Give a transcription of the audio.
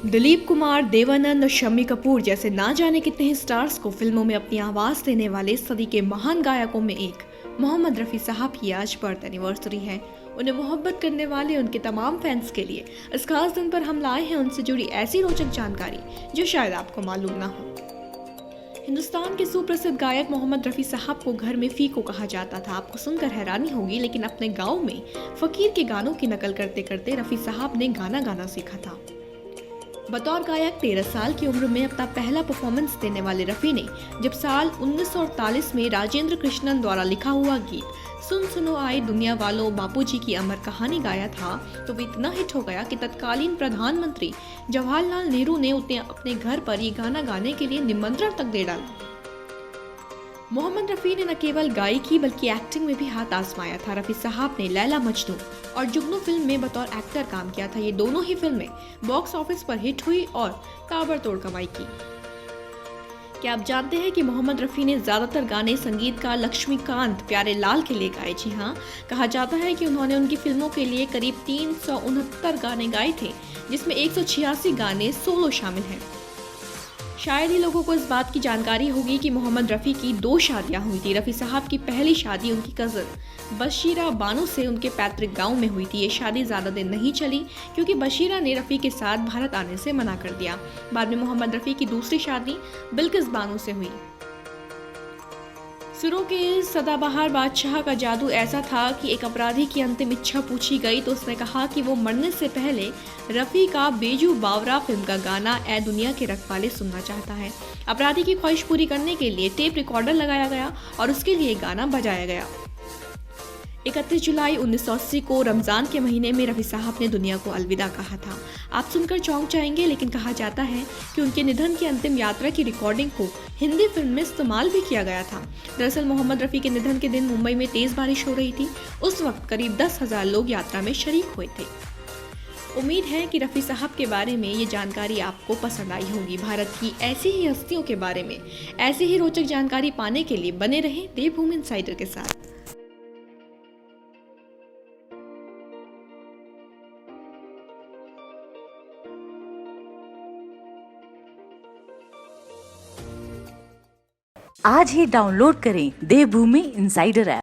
दिलीप कुमार, देवानंद और शम्मी कपूर जैसे ना जाने कितने ही स्टार्स को फिल्मों में अपनी आवाज देने वाले सदी के महान गायकों में एक मोहम्मद रफ़ी साहब की आज बर्थ एनिवर्सरी है। उन्हें मोहब्बत करने वाले उनके तमाम फैंस के लिए इस खास दिन पर हम लाए हैं उनसे जुड़ी ऐसी रोचक जानकारी जो शायद आपको मालूम ना हो। हिंदुस्तान के सुप्रसिद्ध गायक मोहम्मद रफ़ी साहब को घर में फीको कहा जाता था। आपको सुनकर हैरानी होगी, लेकिन अपने गाँव में फकीर के गानों की नकल करते करते रफ़ी साहब ने गाना गाना सीखा था। बतौर गायक 13 साल की उम्र में अपना पहला परफॉर्मेंस देने वाले रफ़ी ने जब साल 1948 में राजेंद्र कृष्णन द्वारा लिखा हुआ गीत सुन सुनो आए दुनिया वालों बापूजी की अमर कहानी गाया था, तो वो इतना हिट हो गया कि तत्कालीन प्रधानमंत्री जवाहरलाल नेहरू ने उन्हें अपने घर पर ये गाना गाने के लिए निमंत्रण तक दे डाला। मोहम्मद रफ़ी ने न केवल गायकी बल्कि एक्टिंग में भी हाथ आजमाया था। रफ़ी साहब ने लैला मजनू और जुगनू फिल्म में बतौर एक्टर काम किया था। ये दोनों ही फिल्में बॉक्स ऑफिस पर हिट हुई और ताबड़तोड़ कमाई की। क्या आप जानते हैं कि मोहम्मद रफ़ी ने ज्यादातर गाने संगीतकार लक्ष्मीकांत प्यारेलाल के लिए गाए? जी हाँ, कहा जाता है कि उन्होंने उनकी फिल्मों के लिए करीब 369 गाने गाए थे, जिसमें 186 गाने सोलो शामिल हैं। शायद ही लोगों को इस बात की जानकारी होगी कि मोहम्मद रफ़ी की 2 शादियां हुई थी। रफ़ी साहब की पहली शादी उनकी कज़न बशीरा बानो से उनके पैतृक गांव में हुई थी। ये शादी ज़्यादा दिन नहीं चली क्योंकि बशीरा ने रफ़ी के साथ भारत आने से मना कर दिया। बाद में मोहम्मद रफ़ी की दूसरी शादी बिल्किस बानो से हुई। सुरों के सदाबहार बादशाह का जादू ऐसा था कि एक अपराधी की अंतिम इच्छा पूछी गई तो उसने कहा कि वो मरने से पहले रफ़ी का बेजू बावरा फिल्म का गाना ए दुनिया के रखवाले सुनना चाहता है। अपराधी की ख्वाहिश पूरी करने के लिए टेप रिकॉर्डर लगाया गया और उसके लिए गाना बजाया गया। 31 जुलाई 1980 को रमज़ान के महीने में रफ़ी साहब ने दुनिया को अलविदा कहा था। आप सुनकर चौंक जाएंगे, लेकिन कहा जाता है कि उनके निधन की अंतिम यात्रा की रिकॉर्डिंग को हिंदी फिल्म में इस्तेमाल भी किया गया था। दरअसल मोहम्मद रफ़ी के निधन के दिन मुंबई में तेज़ बारिश हो रही थी। उस वक्त करीब 10,000 लोग यात्रा में शरीक हुए थे। उम्मीद है कि रफ़ी साहब के बारे में ये जानकारी आपको पसंद आई होगी। भारत की ऐसी ही हस्तियों के बारे में ऐसी ही रोचक जानकारी पाने के लिए बने रहें देवभूमि इनसाइडर के साथ। आज ही डाउनलोड करें देवभूमि इनसाइडर ऐप।